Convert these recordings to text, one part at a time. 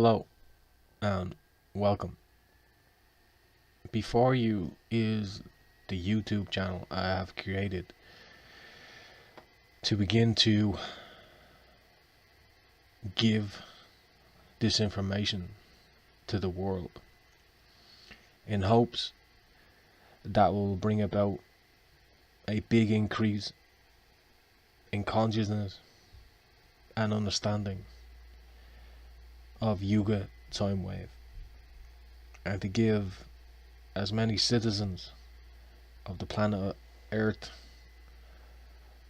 Hello and welcome. Before you is the YouTube channel I have created to begin to give this information to the world in hopes that will bring about a big increase in consciousness and understanding of Yuga time wave, and to give as many citizens of the planet Earth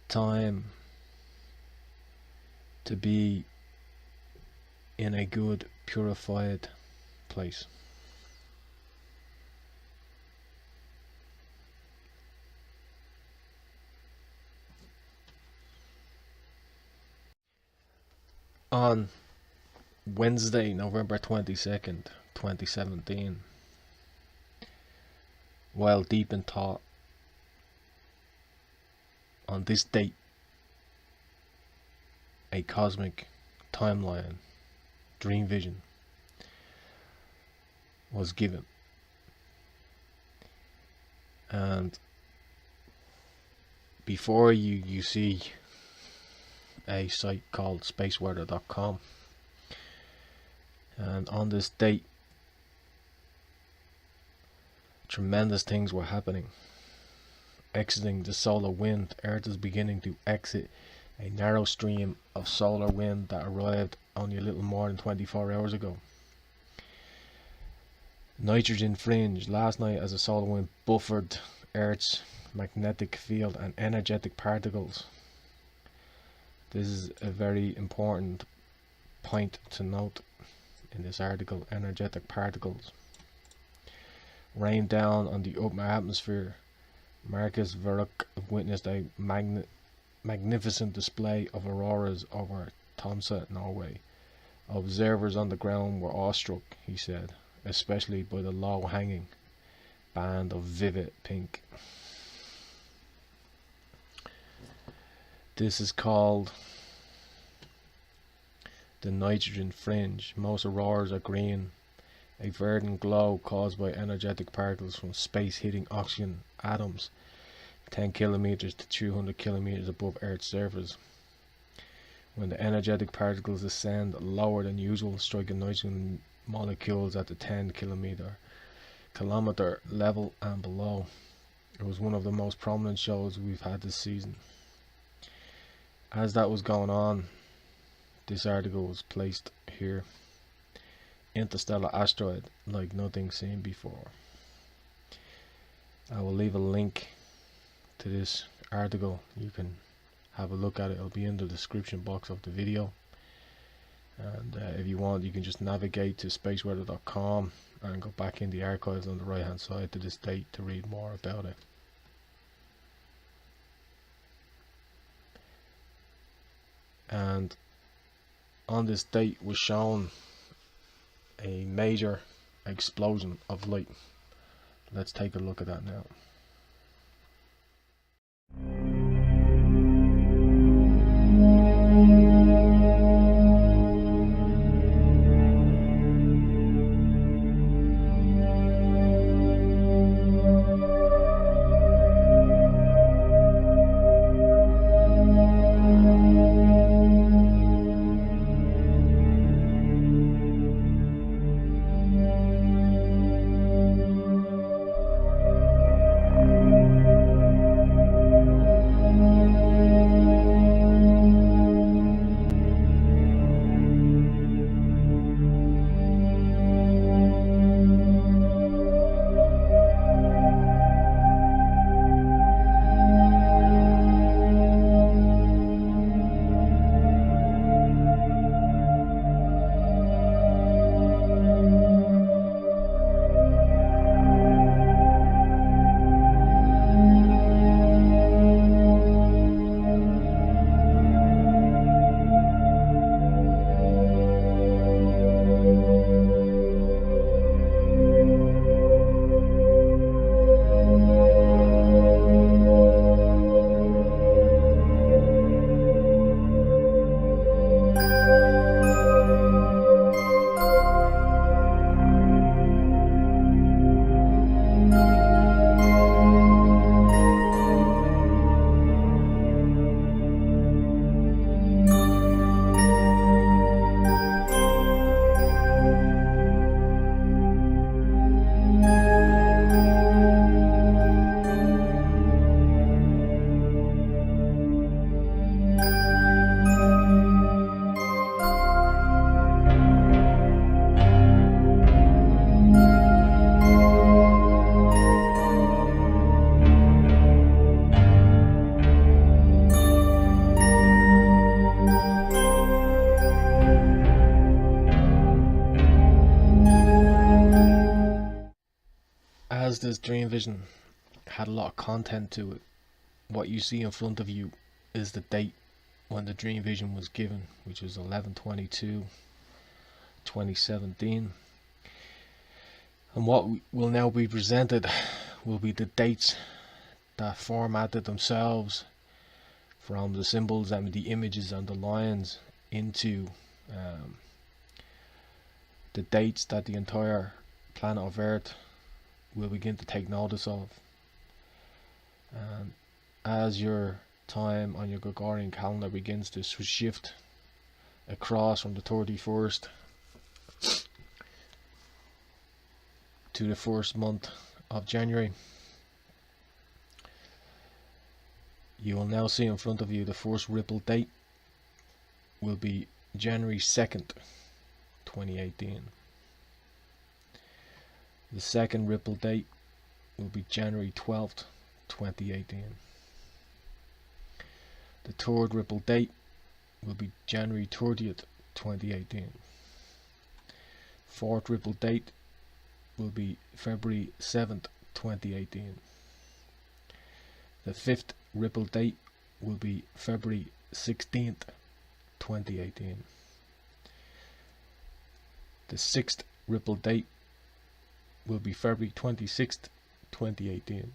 time to be in a good, purified place. On Wednesday, November 22nd, 2017, while deep in thought, on this date, a cosmic timeline dream vision was given, and before you see a site called spaceweather.com, and on this date tremendous things were happening. Exiting the solar wind, Earth is beginning to exit a narrow stream of solar wind that arrived only a little more than 24 hours ago. Nitrogen fringe last night as the solar wind buffered Earth's magnetic field and energetic particles. This is a very important point to note in this article. Energetic particles rained down on the upper atmosphere. Marcus Verrock witnessed a magnificent display of auroras over Tromsø, Norway. Observers on the ground were awestruck, he said, especially by the low-hanging band of vivid pink. This is called the nitrogen fringe. Most auroras are green, a verdant glow caused by energetic particles from space hitting oxygen atoms 10 kilometers to 200 kilometers above Earth's surface. When the energetic particles descend lower than usual, striking nitrogen molecules at the 10 kilometer level and below. It was one of the most prominent shows we've had this season. As that was going on, this article was placed here. Interstellar asteroid like nothing seen before. I will leave a link to this article. You can have a look at it. It'll be in the description box of the video. And if you want, you can just navigate to spaceweather.com and go back in the archives on the right hand side to this date to read more about it. And on this date was shown a major explosion of light. Let's take a look at that now. dream vision had a lot of content to it. What you see in front of you is the date when the dream vision was given, which was 11/22/2017. And what will now be presented will be the dates that formatted themselves from the symbols and the images and the lines into the dates that the entire planet of Earth will begin to take notice of. And as your time on your Gregorian calendar begins to shift across from the 31st to the first month of January, you will now see in front of you the first ripple date will be January 2nd, 2018. The second ripple date will be January 12th, 2018. The third ripple date will be January 30th, 2018. Fourth ripple date will be February 7th, 2018. The fifth ripple date will be February 16th, 2018. The sixth ripple date will be February 26th, 2018.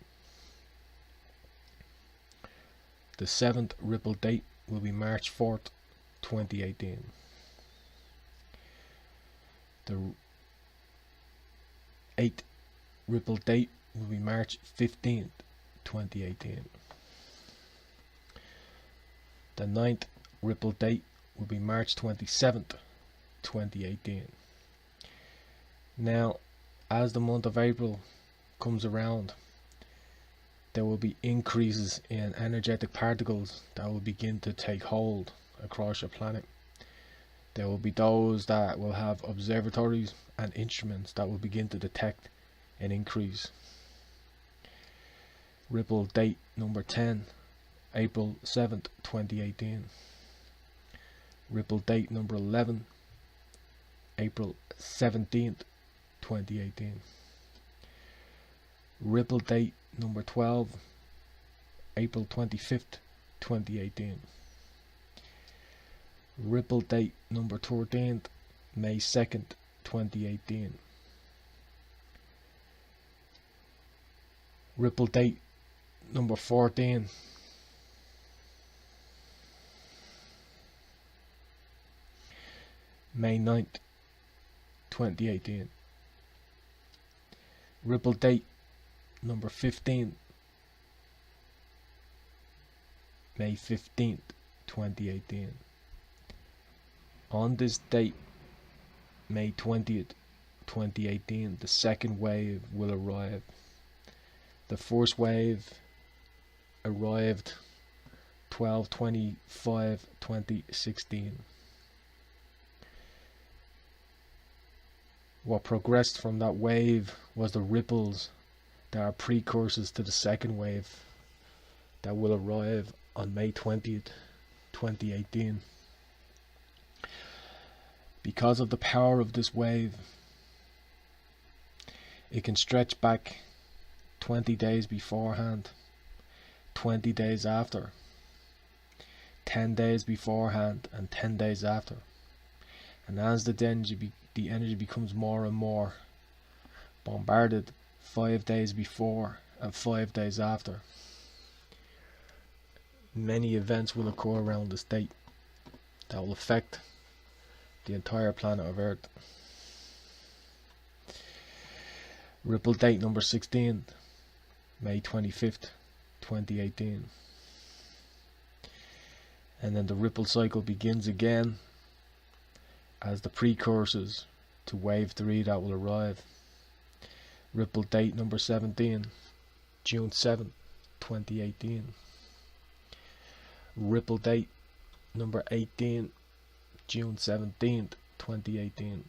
The seventh ripple date will be March 4th, 2018. The eighth ripple date will be March 15th, 2018. The ninth ripple date will be March 27th, 2018. Now, as the month of April comes around, there will be increases in energetic particles that will begin to take hold across your planet. There will be those that will have observatories and instruments that will begin to detect an increase. Ripple date number 10, April 7th, 2018. Ripple date number 11, April 17th, 2018. Ripple date number 12, April 25th, 2018. Ripple date number 13, May 2nd, 2018. Ripple date number 14, May 9th, 2018. Ripple date number 15, May 15th, 2018. On this date, May 20th, 2018, the second wave will arrive. The first wave arrived 12/25/2016. What progressed from that wave was the ripples that are precursors to the second wave that will arrive on May 20th, 2018. Because of the power of this wave, it can stretch back 20 days beforehand, 20 days after, 10 days beforehand, and 10 days after. And as the energy becomes more and more bombarded 5 days before and 5 days after, many events will occur around this date that will affect the entire planet of Earth. Ripple date number 16, May 25th, 2018. And then the ripple cycle begins again as the precursors to wave 3 that will arrive. Ripple date number 17, June 7th, 2018. Ripple date number 18, June 17th, 2018.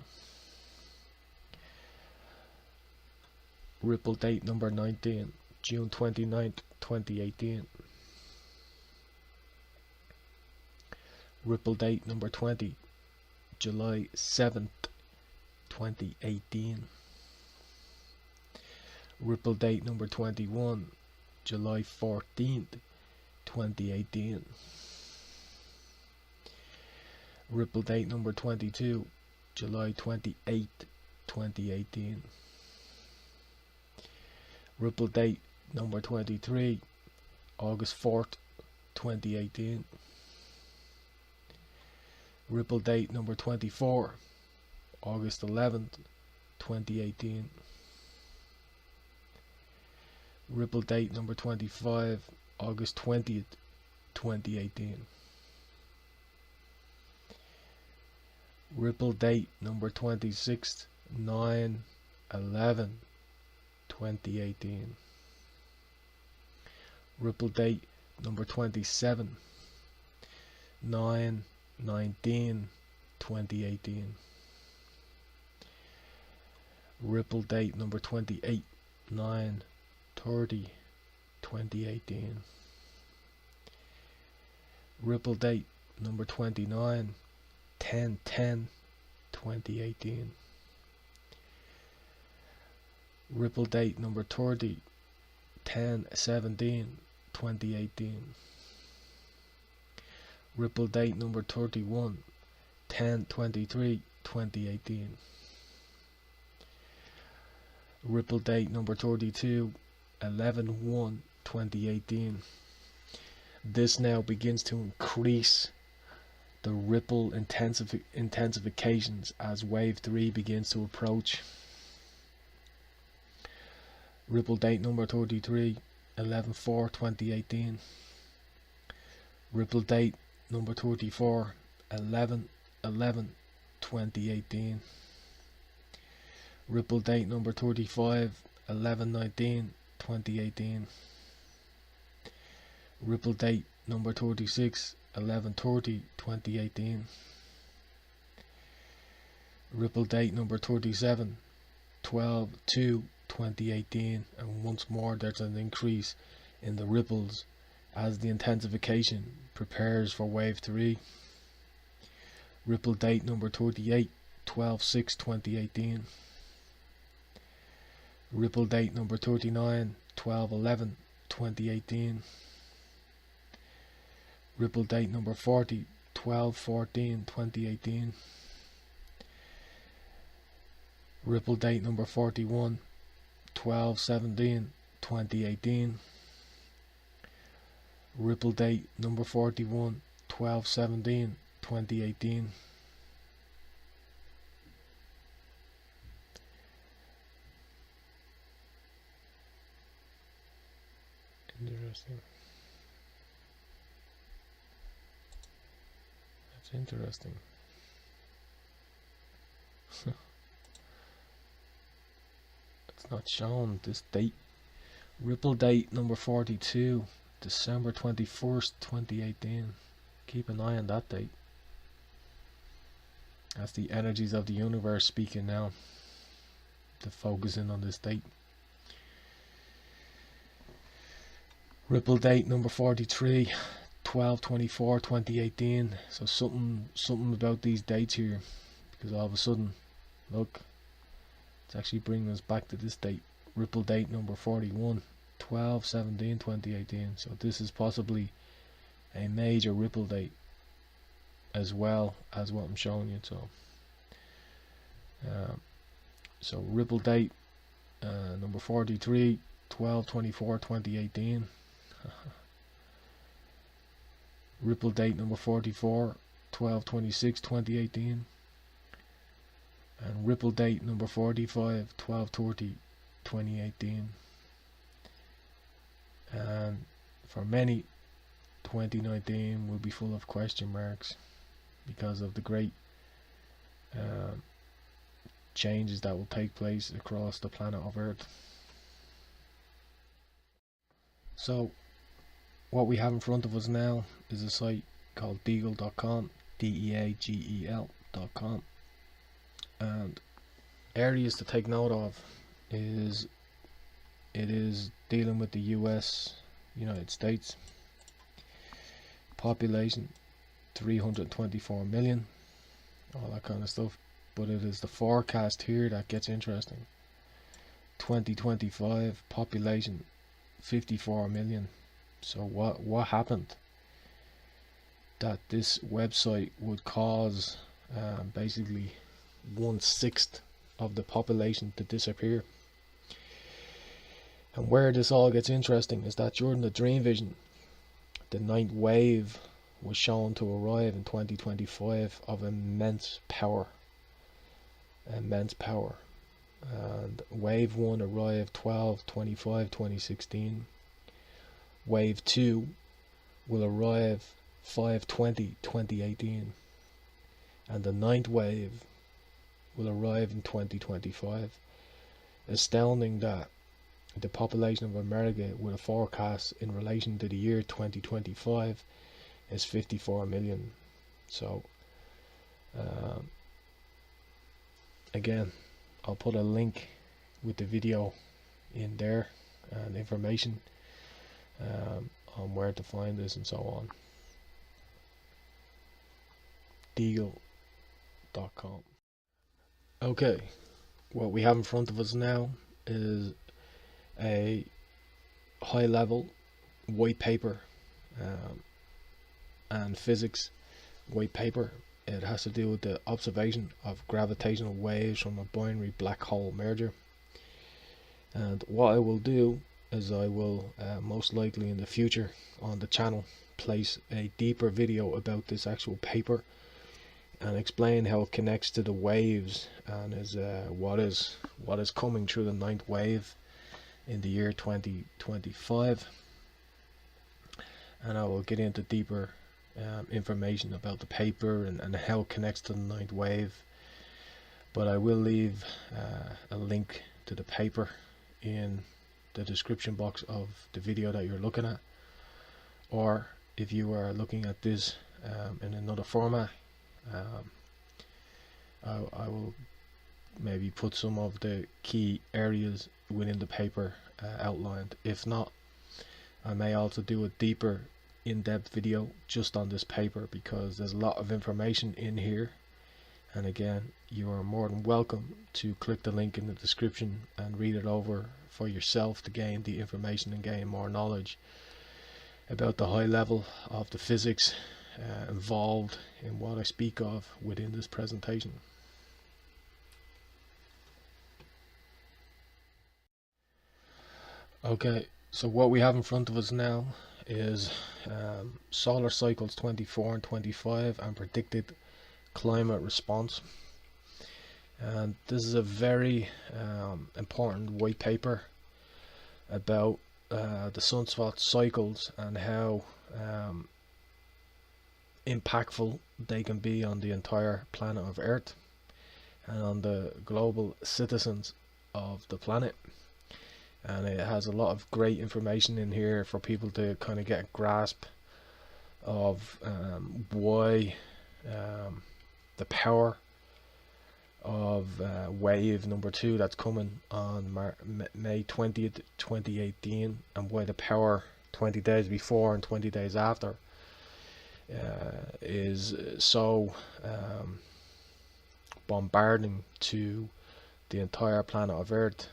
Ripple date number 19, June 29th, 2018. Ripple date number 20, July 7th, 2018. Ripple date number 21, July 14th, 2018. Ripple date number 22, July 28th, 2018. Ripple date number 23, August 4th, 2018. Ripple date number 24, August 11th, 2018. Ripple date number 25, August 20th, 2018. Ripple date number 26, 9/11, 2018. Ripple date number 27, 9/19, 2018. Ripple date number 28, 9/30, 2018. Ripple date number 29, 10/10, 2018. Ripple date number 30, 10/17, 2018. Ripple date number 31, 10/23, 2018. Ripple date number 32, 11/1, 2018. This now begins to increase the ripple intensifications as wave 3 begins to approach. Ripple date number 33, 11/4, 2018. Ripple date number 34, 11/11, 2018. Ripple date number 35, 11/19, 2018. Ripple date number 36, 11/30, 2018. Ripple date number 37, 12/2, 2018. And once more there's an increase in the ripples as the intensification prepares for wave 3. Ripple date number 38, 12/6, 2018. Ripple date number 39, 12/11, 2018. Ripple date number 40, 12/14, 2018. Ripple date number 41, 12/17, 2018. Ripple date number 41, 12/17, 2018. Interesting. That's interesting. It's not shown this date. Ripple date number 42, December 21st, 2018. Keep an eye on that date. That's the energies of the universe speaking now, to focus in on this date. Ripple date number 43, 12/24, 2018. So something about these dates here, because all of a sudden, look, it's actually bringing us back to this date. Ripple date number 41, 12/17, 2018. So this is possibly a major ripple date as well as what I'm showing you. So ripple date number 43, 12/24, 2018. Ripple date number 44, 12/26, 2018. And ripple date number 45, 12/30, 2018. And for many, 2019 will be full of question marks because of the great changes that will take place across the planet of Earth. So what we have in front of us now is a site called deagle.com, DEAGEL.com, and areas to take note of is it is dealing with the United States. Population 324 million, all that kind of stuff. But it is the forecast here that gets interesting. 2025 population 54 million. So what happened that this website would cause basically 1/6 of the population to disappear? And where this all gets interesting is that during the dream vision, the ninth wave was shown to arrive in 2025 of immense power. And wave 1 arrived 12/25/2016. Wave 2 will arrive 5/20/2018, and the ninth wave will arrive in 2025. Astounding that the population of America with a forecast in relation to the year 2025 is 54 million. So again, I'll put a link with the video in there and information on where to find this and so on. Deagle.com. Okay, what we have in front of us now is a high level white paper and physics white paper. It has to do with the observation of gravitational waves from a binary black hole merger. And what I will do is I will most likely in the future on the channel place a deeper video about this actual paper and explain how it connects to the waves and is what is coming through the ninth wave in the year 2025. And I will get into deeper information about the paper and how it connects to the ninth wave. But I will leave a link to the paper in the description box of the video that you're looking at, or if you are looking at this in another format, I will maybe put some of the key areas within the paper outlined. If not, I may also do a deeper in-depth video just on this paper, because there's a lot of information in here. And again, you are more than welcome to click the link in the description and read it over for yourself to gain the information and gain more knowledge about the high level of the physics involved in what I speak of within this presentation. Okay, so what we have in front of us now is solar cycles 24 and 25 and predicted climate response. And this is a very important white paper about the sunspot cycles and how impactful they can be on the entire planet of Earth and on the global citizens of the planet. And it has a lot of great information in here for people to kind of get a grasp of why the power of wave number 2 that's coming on May 20th 2018, and why the power 20 days before and 20 days after is so bombarding to the entire planet of Earth.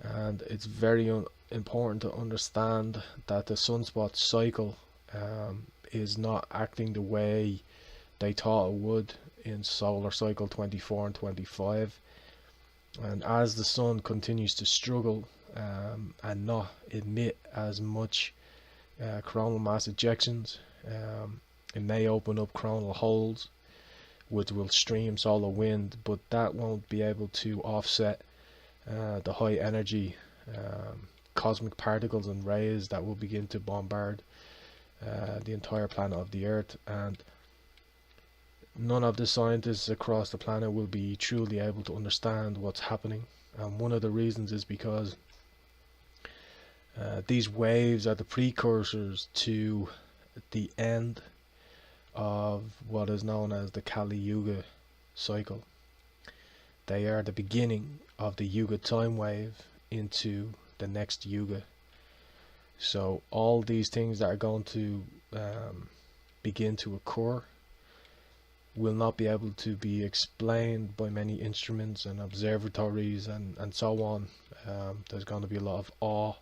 And it's very important to understand that the sunspot cycle is not acting the way they thought it would in solar cycle 24 and 25. And as the sun continues to struggle and not emit as much coronal mass ejections, it may open up coronal holes which will stream solar wind, but that won't be able to offset the high energy cosmic particles and rays that will begin to bombard the entire planet of the Earth. And none of the scientists across the planet will be truly able to understand what's happening. And one of the reasons is because these waves are the precursors to the end of what is known as the Kali-Yuga cycle. They are the beginning of the YUGATIME wave into the next Yuga. So all these things that are going to begin to occur will not be able to be explained by many instruments and observatories and so on. There's going to be a lot of awe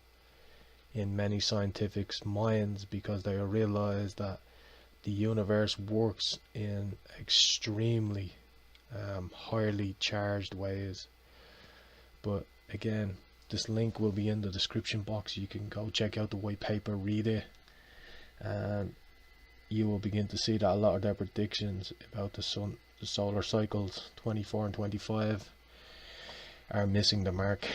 in many scientifics' minds because they realize that the universe works in extremely highly charged ways. But again, this link will be in the description box. You can go check out the white paper, read it, and you will begin to see that a lot of their predictions about the sun, the solar cycles 24 and 25 are missing the mark.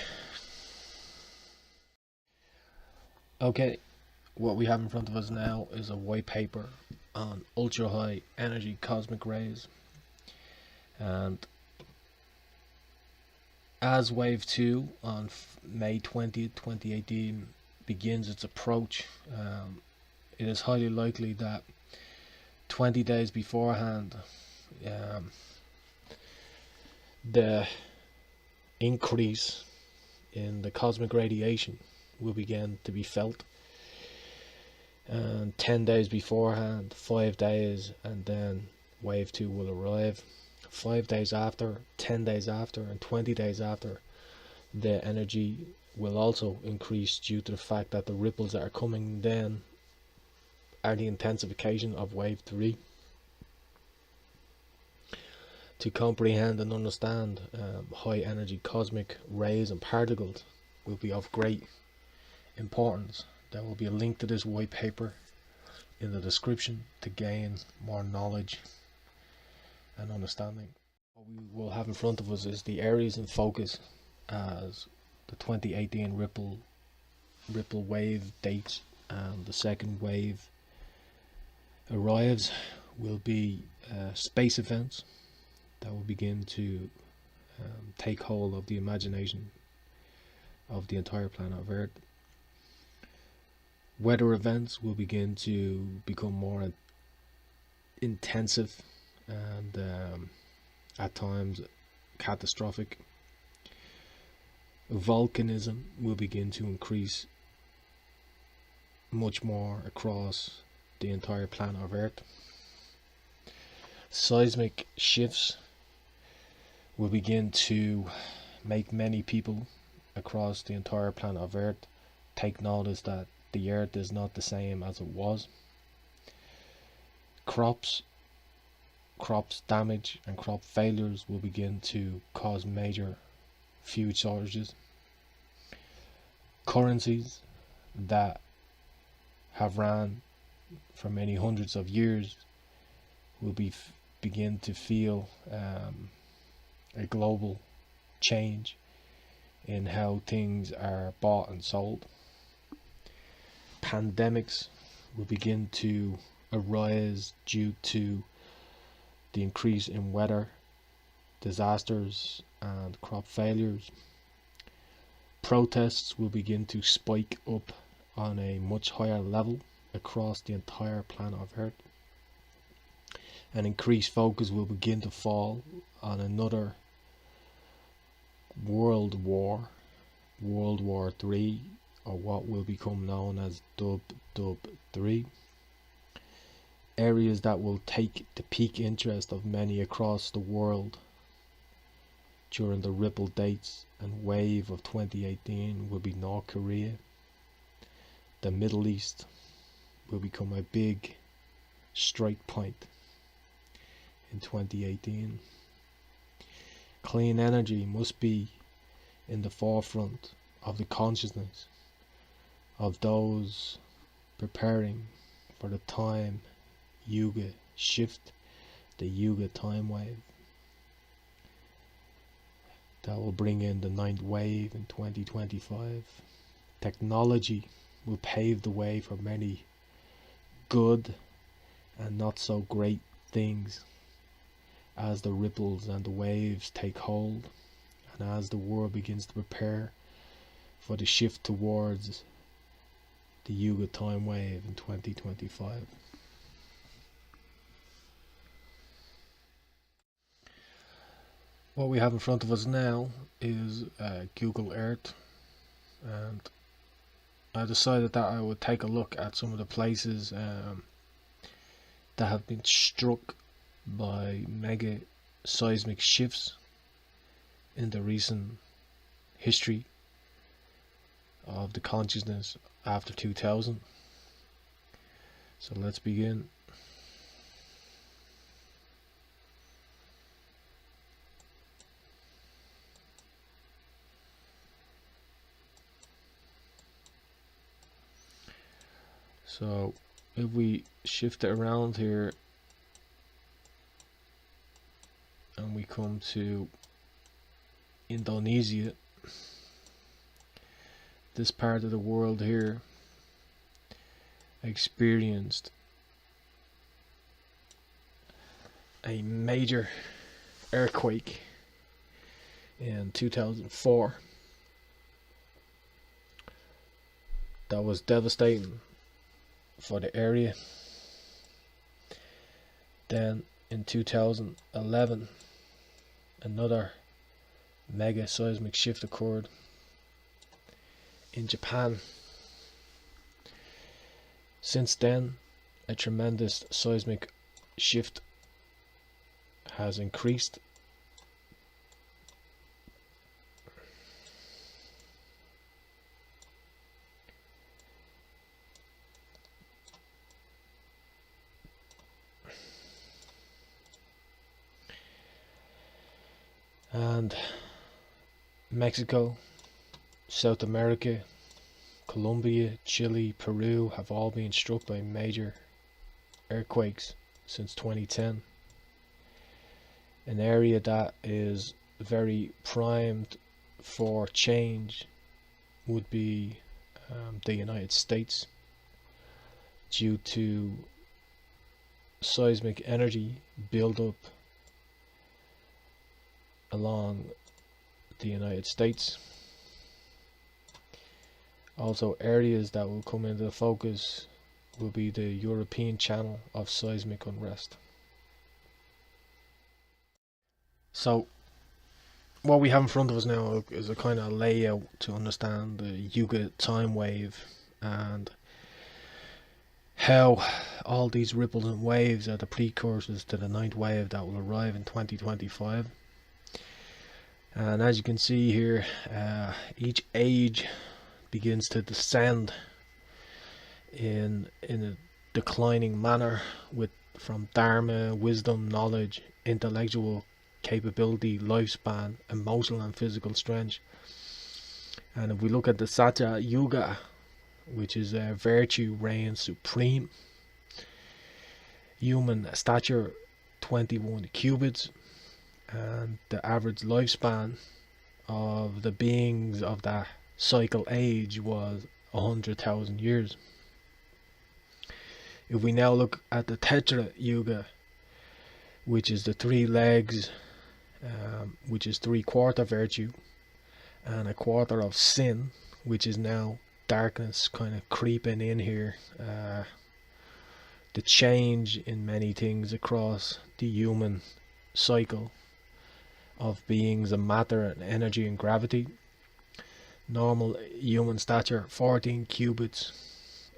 Okay, what we have in front of us now is a white paper on ultra high energy cosmic rays, and as wave 2 on May 20th 2018 begins its approach, it is highly likely that 20 days beforehand the increase in the cosmic radiation will begin to be felt, and 10 days beforehand, 5 days, and then wave 2 will arrive. 5 days after, 10 days after, and 20 days after, the energy will also increase due to the fact that the ripples that are coming then are the intensification of wave 3. To comprehend and understand high energy cosmic rays and particles will be of great importance. There will be a link to this white paper in the description to gain more knowledge and understanding. What we will have in front of us is the areas in focus as the 2018 ripple wave dates and the second wave arrives will be space events that will begin to take hold of the imagination of the entire planet of Earth. Weather events will begin to become more intensive and at times catastrophic. Volcanism will begin to increase much more across the entire planet of Earth. Seismic shifts will begin to make many people across the entire planet of Earth take notice that the Earth is not the same as it was. Crops damage and crop failures will begin to cause major food shortages. Currencies that have ran for many hundreds of years will begin to feel a global change in how things are bought and sold. Pandemics will begin to arise due to the increase in weather disasters and crop failures. Protests will begin to spike up on a much higher level across the entire planet of Earth. An increased focus will begin to fall on another world war, World War III, or what will become known as Dub 3. Areas that will take the peak interest of many across the world during the ripple dates and wave of 2018 will be North Korea. The Middle East will become a big strike point in 2018. Clean energy must be in the forefront of the consciousness of those preparing for the time Yuga shift, the Yuga time wave that will bring in the 9th wave in 2025. Technology will pave the way for many good and not so great things as the ripples and the waves take hold, and as the world begins to prepare for the shift towards the Yuga time wave in 2025. What we have in front of us now is Google Earth, and I decided that I would take a look at some of the places that have been struck by mega seismic shifts in the recent history of the consciousness after 2000. So let's begin. So if we shift it around here and we come to Indonesia, this part of the world here experienced a major earthquake in 2004 that was devastating for the area. Then in 2011 another mega seismic shift occurred in Japan. Since then, a tremendous seismic shift has increased. And Mexico, South America, Colombia, Chile, Peru have all been struck by major earthquakes since 2010. An area that is very primed for change would be the United States, due to seismic energy buildup along the United States. Also, areas that will come into focus will be the European channel of seismic unrest. So what we have in front of us now is a kind of layout to understand the Yuga time wave and how all these ripples and waves are the precursors to the ninth wave that will arrive in 2025. And as you can see here, each age begins to descend in a declining manner, from dharma, wisdom, knowledge, intellectual capability, lifespan, emotional and physical strength. And if we look at the Satya Yuga, which is virtue reigns supreme, human stature 21 cubits, and the average lifespan of the beings of that cycle age was 100,000 years. If we now look at the Tetra Yuga, which is the three legs, which is 3/4 virtue and 1/4 of sin, which is now darkness kind of creeping in here, the change in many things across the human cycle of beings and matter and energy and gravity. Normal human stature 14 cubits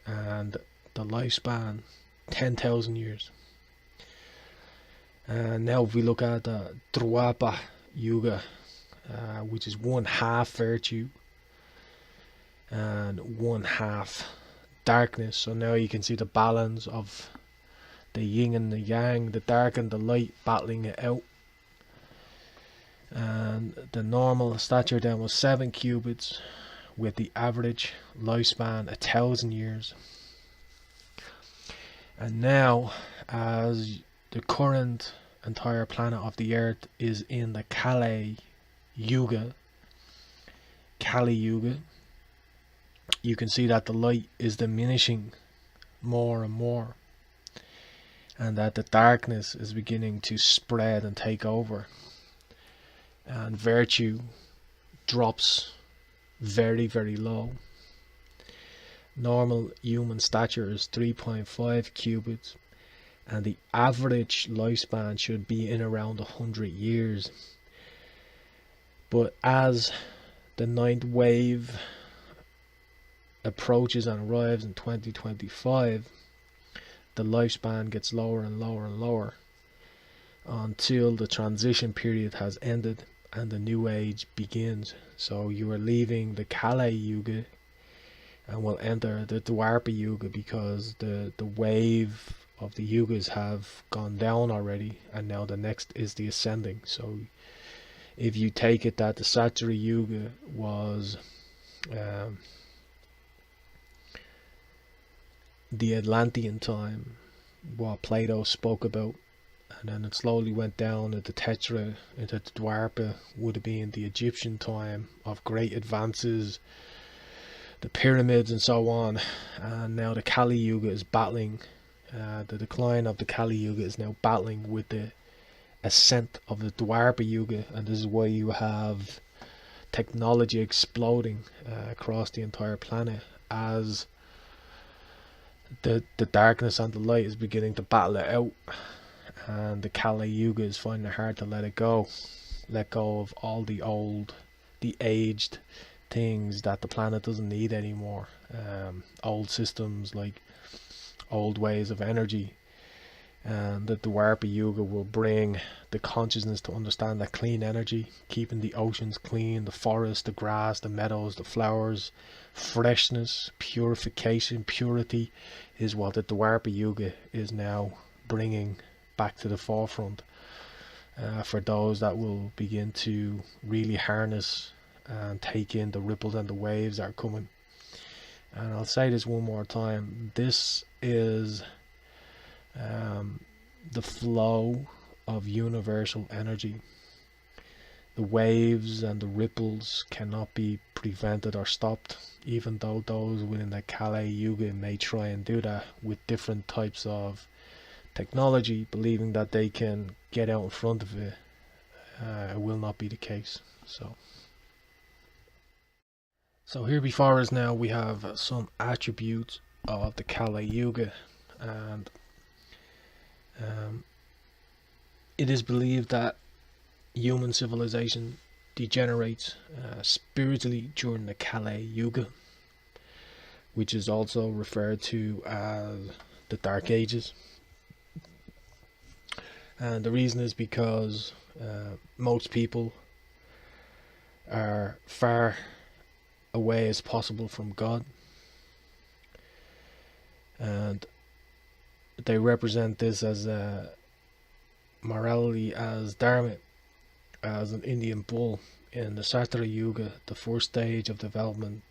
and the lifespan 10,000 years. And now if we look at the Dwapara Yuga, which is 1/2 virtue and 1/2 darkness. So now you can see the balance of the yin and the yang, the dark and the light battling it out. And the normal stature then was 7 cubits with the average lifespan 1,000 years. And now, as the current entire planet of the earth is in the Kali-Yuga, you can see that the light is diminishing more and more, and that the darkness is beginning to spread and take over, and virtue drops very, very low. Normal human stature is 3.5 cubits, and the average lifespan should be in around 100 years. But as the ninth wave approaches and arrives in 2025, the lifespan gets lower and lower and lower, until the transition period has ended and the new age begins. So you are leaving the Kali Yuga and will enter the Dwapara Yuga, because the wave of the Yugas have gone down already, and now the next is the ascending. So if you take it that the Sattva Yuga was the Atlantean time, what Plato spoke about, and then it slowly went down into Tetra, into the Dwapara, would have been the Egyptian time of great advances, the pyramids and so on. And now the Kali Yuga is battling, the decline of the Kali Yuga is now battling with the ascent of the Dwapara Yuga, and this is why you have technology exploding across the entire planet as the darkness and the light is beginning to battle it out, and the Kali Yuga is finding it hard to let go of all the aged things that the planet doesn't need anymore, old systems, like old ways of energy. And the Dwapara Yuga will bring the consciousness to understand that clean energy, keeping the oceans clean, the forests, the grass, the meadows, the flowers, freshness, purification, purity, is what the Dwapara Yuga is now bringing back to the forefront for those that will begin to really harness and take in the ripples and the waves that are coming. And I'll say this one more time, this is the flow of universal energy. The waves and the ripples cannot be prevented or stopped, even though those within the Kali Yuga may try and do that with different types of technology, believing that they can get out in front of it. It will not be the case. So here before us now we have some attributes of the Kali Yuga, and it is believed that human civilization degenerates spiritually during the Kali Yuga, which is also referred to as the Dark Ages. And the reason is because most people are far away as possible from God, and they represent this as a morality as Dharma, as an Indian bull. In the Sattva Yuga, the first stage of development,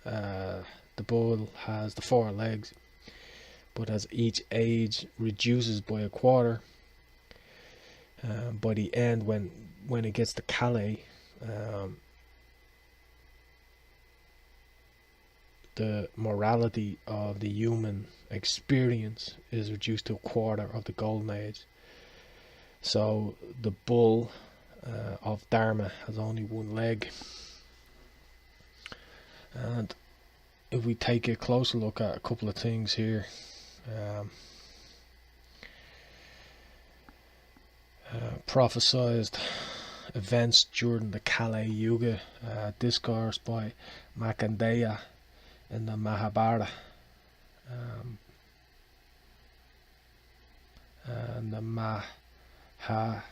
the bull has the 4 legs, but as each age reduces by a quarter, by the end, when it gets to Kali, the morality of the human experience is reduced to a quarter of the golden age. So the bull of Dharma has only 1 leg. And if we take a closer look at a couple of things here, prophesized events during the Kali Yuga, discourse by Markandeya in the Mahabharata, and the Mahabharata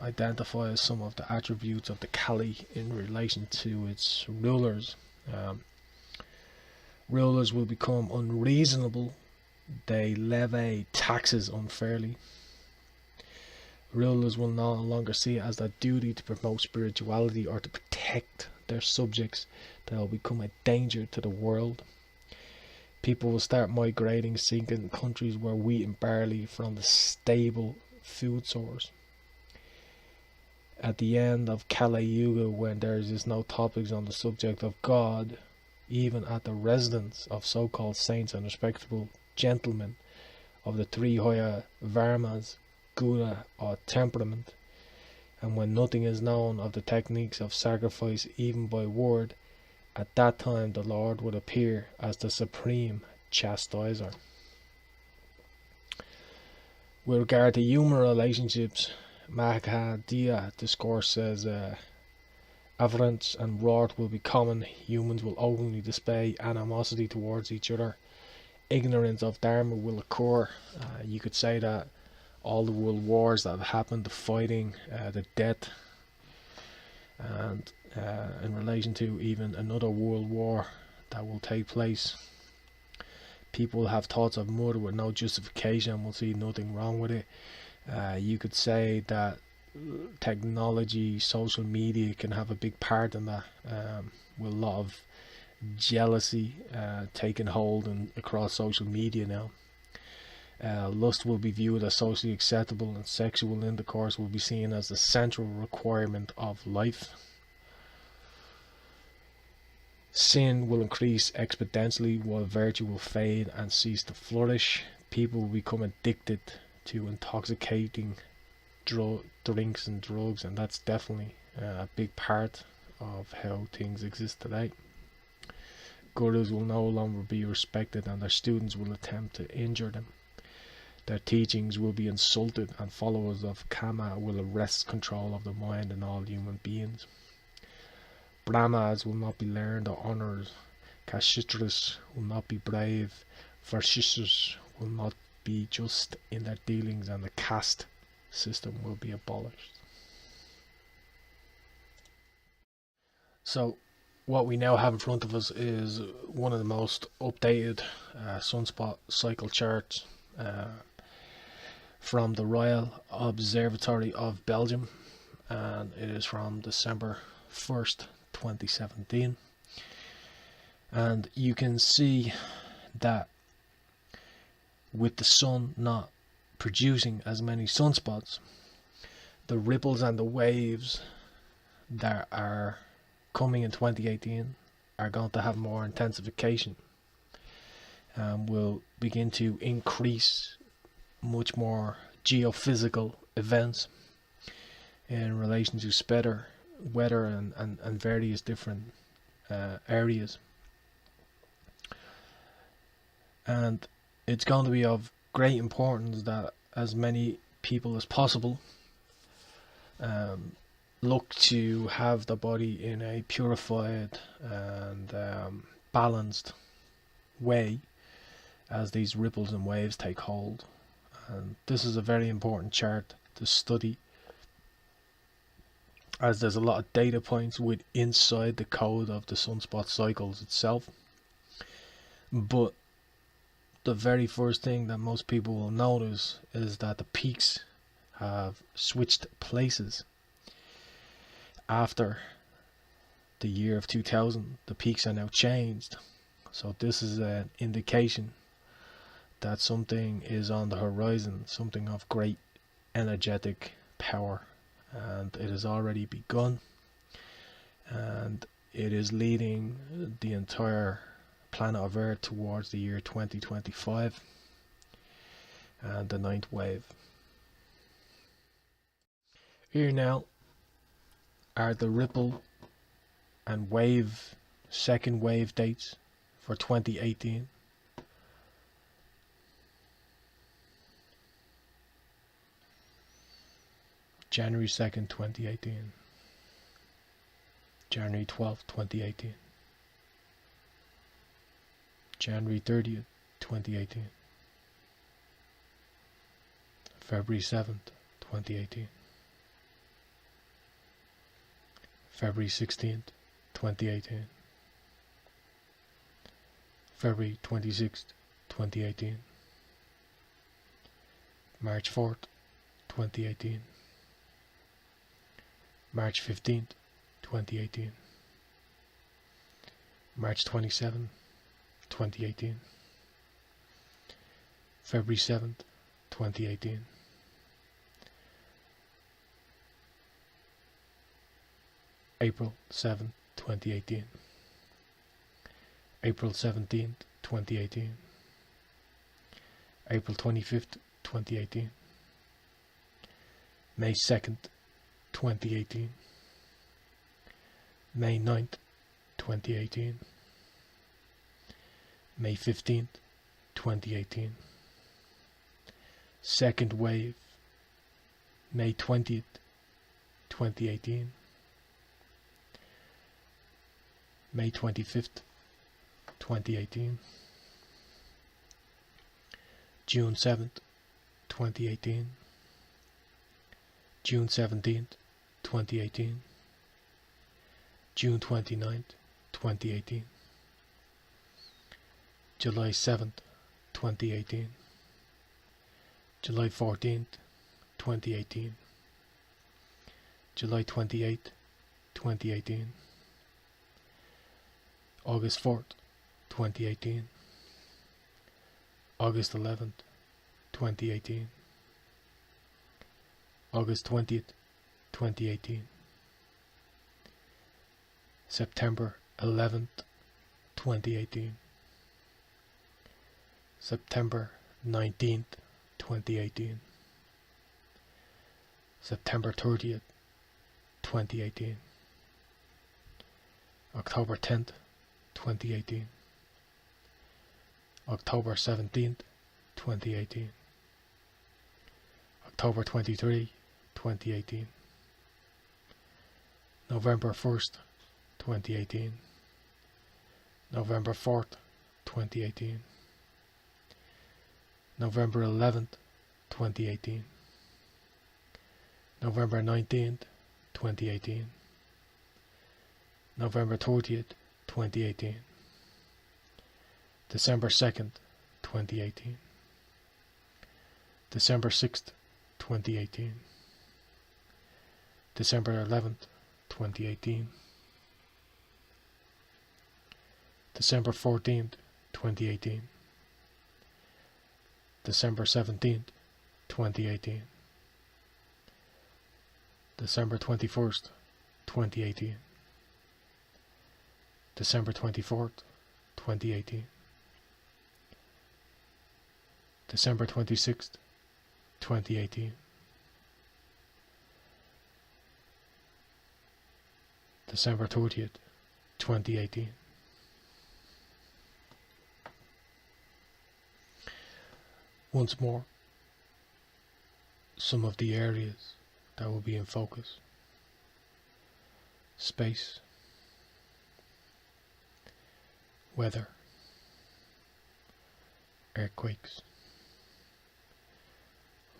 identifies some of the attributes of the Kali in relation to its rulers. Rulers will become unreasonable. They levy taxes unfairly. Rulers will no longer see it as their duty to promote spirituality or to protect their subjects. They'll become a danger to the world. People will start migrating, seeking countries where wheat and barley from the stable food source. At the end of Kali Yuga, when there is just no topics on the subject of God, even at the residence of so-called saints and respectable gentlemen of the 3 higher varmas, guna or temperament, and when nothing is known of the techniques of sacrifice even by word, at that time the Lord would appear as the supreme chastiser. With regard to human relationships, Mahakadiya discourse says avarice and wrath will be common. Humans will openly display animosity towards each other. ignorance of Dharma will occur. You could say that all the world wars that have happened, the fighting, the death, and in relation to even another world war that will take place, people have thoughts of murder with no justification and will see nothing wrong with it. You could say that technology, social media can have a big part in that, with a lot of jealousy taking hold across social media now. Lust will be viewed as socially acceptable, and sexual intercourse will be seen as the central requirement of life. Sin will increase exponentially while virtue will fade and cease to flourish. People will become addicted to intoxicating drinks and drugs, and that's definitely a big part of how things exist today. Gurus will no longer be respected, and their students will attempt to injure them. Their teachings will be insulted, and followers of Kama will wrest control of the mind in all human beings. Brahmas will not be learned or honoured. Kshitras will not be brave. Vaishyas will not be just in their dealings, and the caste system will be abolished. So what we now have in front of us is one of the most updated sunspot cycle charts from the Royal Observatory of Belgium, and it is from December 1st, 2017. And you can see that with the sun not producing as many sunspots, the ripples and the waves that are coming in 2018 are going to have more intensification and will begin to increase much more geophysical events in relation to weather and various different areas. And it's going to be of great importance that as many people as possible look to have the body in a purified and balanced way as these ripples and waves take hold. And this is a very important chart to study, as there's a lot of data points with inside the code of the sunspot cycles itself. But the very first thing that most people will notice is that the peaks have switched places. After the year of 2000, the peaks are now changed. So this is an indication that something is on the horizon, something of great energetic power, and it has already begun, and it is leading the entire planet of Earth towards the year 2025 and the 9th wave. Here now are the ripple and wave, second wave dates for 2018. January 2nd, 2018. January 12th, 2018. January 30th, 2018. February 7th, 2018. February 16th, 2018. February 26th, 2018. March 4th, 2018. March 15th, 2018. March 27th, 2018. February 7th, 2018. April 7th, 2018. April 17th, 2018. April 25th, 2018. May 2nd, 2018. May 9th, 2018. May 15th, 2018. Second wave, May 20th, 2018. May 25th, 2018. June 7th, 2018, June 17th, 2018, June 29th, 2018, July 7th, 2018, July 14th, 2018, July 28th, 2018, August 4th, 2018, August 11th, 2018, August 20th, 2018, September 11th, 2018, September 19th, 2018, September 30th, 2018, October 10th, 2018, October 17th, 2018, October 23, 2018, November 1st, 2018, November 4th, 2018, November 11th, 2018, November 19th, 2018, November 30th, 2018, December 2nd, 2018, December 6th, 2018, December 11th, 2018, December 14th, 2018, December 17th, 2018, December 21st, 2018, December 24th, 2018, December 26th, 2018, December 30th, 2018. Once more, some of the areas that will be in focus: space, weather, earthquakes,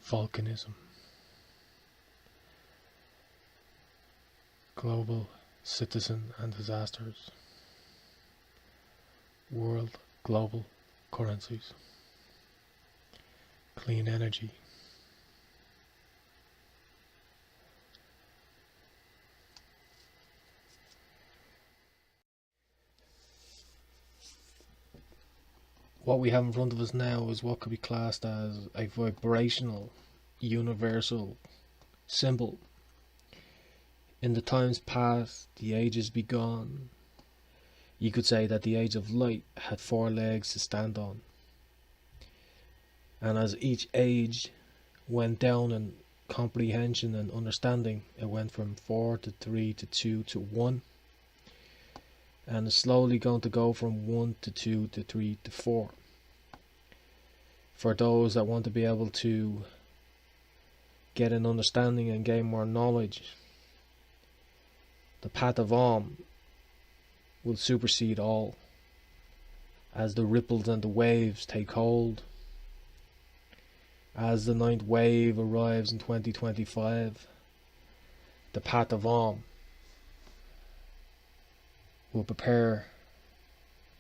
volcanism, global citizen and disasters, world global currencies, clean energy, what we have in front of us now is what could be classed as a vibrational, universal symbol. In the times past, the ages begone, you could say that the age of light had 4 legs to stand on. And as each age went down in comprehension and understanding, it went from 4 to 3 to 2 to 1. And it's slowly going to go from 1 to 2 to 3 to 4. For those that want to be able to get an understanding and gain more knowledge, the path of Om will supersede all, as the ripples and the waves take hold. As the 9th wave arrives in 2025, the path of Om will prepare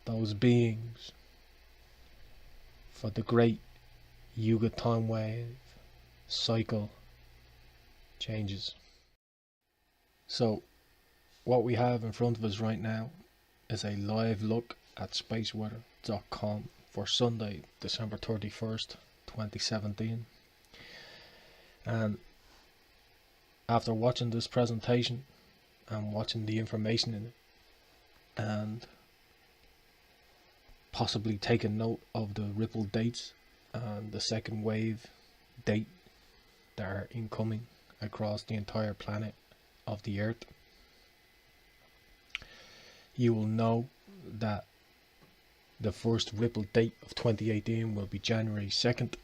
those beings for the great Yuga time wave cycle changes. So what we have in front of us right now is a live look at spaceweather.com for Sunday, December 31st, 2017. And after watching this presentation and watching the information in it, and possibly taking note of the ripple dates and the 2nd wave date that are incoming across the entire planet of the Earth, you will know that the first ripple date of 2018 will be January 2nd,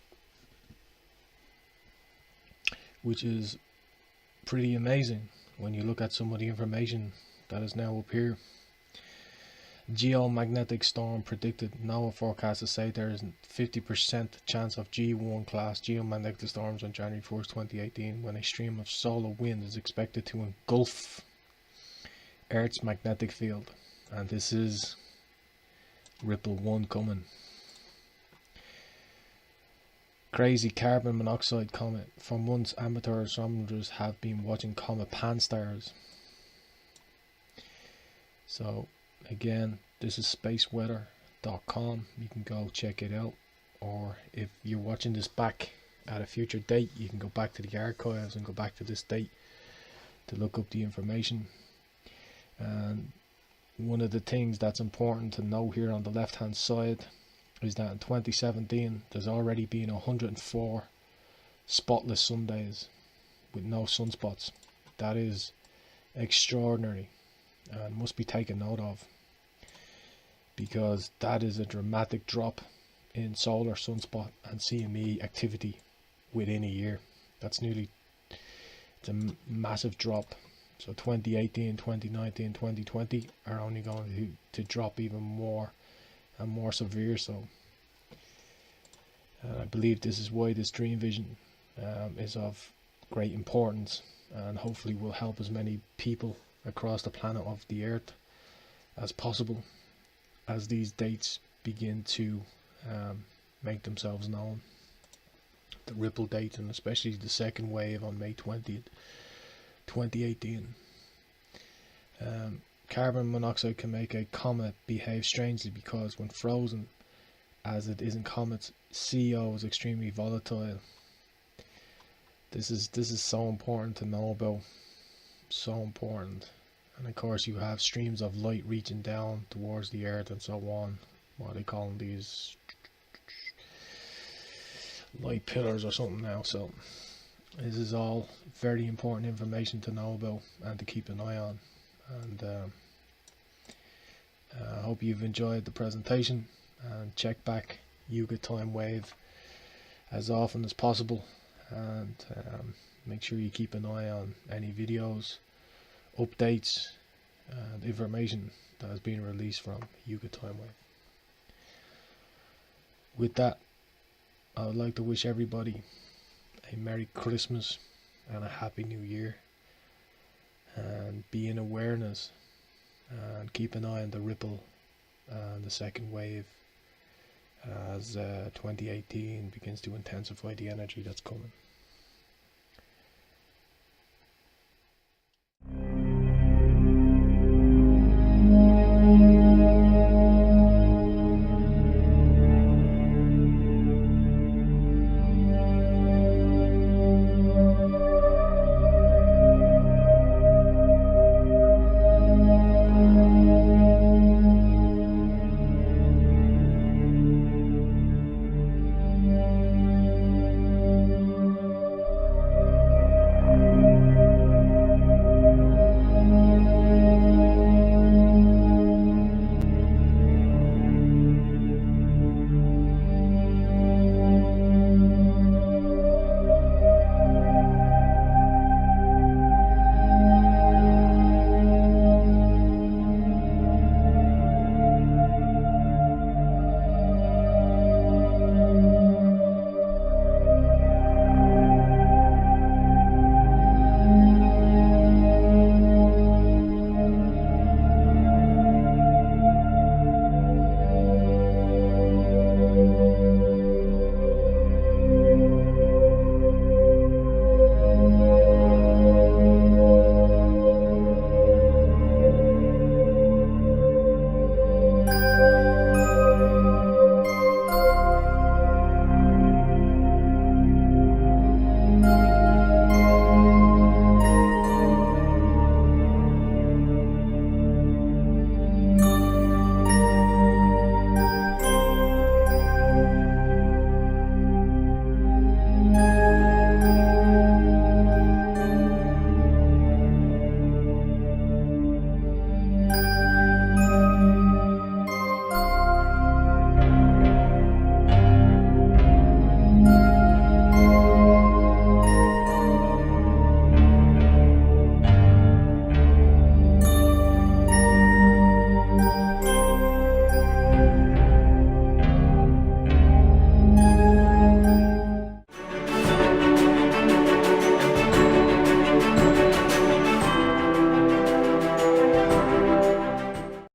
which is pretty amazing when you look at some of the information that is now up here. Geomagnetic storm predicted. NOAA forecasters say there is a 50% chance of G1 class geomagnetic storms on January 1st, 2018, when a stream of solar wind is expected to engulf Earth's magnetic field. And this is Ripple 1 coming. Crazy carbon monoxide comet. For months, amateur astronomers have been watching comet Pan-STARRS. So again, this is spaceweather.com. You can go check it out, or if you're watching this back at a future date, you can go back to the archives and go back to this date to look up the information. And one of the things that's important to know here on the left hand side is that in 2017 there's already been 104 spotless Sundays with no sunspots. That is extraordinary and must be taken note of, because that is a dramatic drop in solar sunspot and CME activity within a year. It's a massive drop. So 2018, 2019, 2020 are only going to drop even more and more severe. So I believe this is why this dream vision is of great importance, and hopefully will help as many people across the planet of the Earth as possible as these dates begin to make themselves known. The ripple date, and especially the second wave on May 20th, 2018. Carbon monoxide can make a comet behave strangely, because when frozen, as it is in comets, CO is extremely volatile. This is so important to know about, so important. And of course you have streams of light reaching down towards the Earth and so on. What are they calling these? Light pillars or something now. So this is all very important information to know about and to keep an eye on. And I hope you've enjoyed the presentation, and check back YUGATIMEWAVE as often as possible, and make sure you keep an eye on any videos, updates and information that has been released from YUGATIMEWAVE. With that, I would like to wish everybody a Merry Christmas and a Happy New Year, and be in awareness and keep an eye on the ripple and the second wave as 2018 begins to intensify the energy that's coming.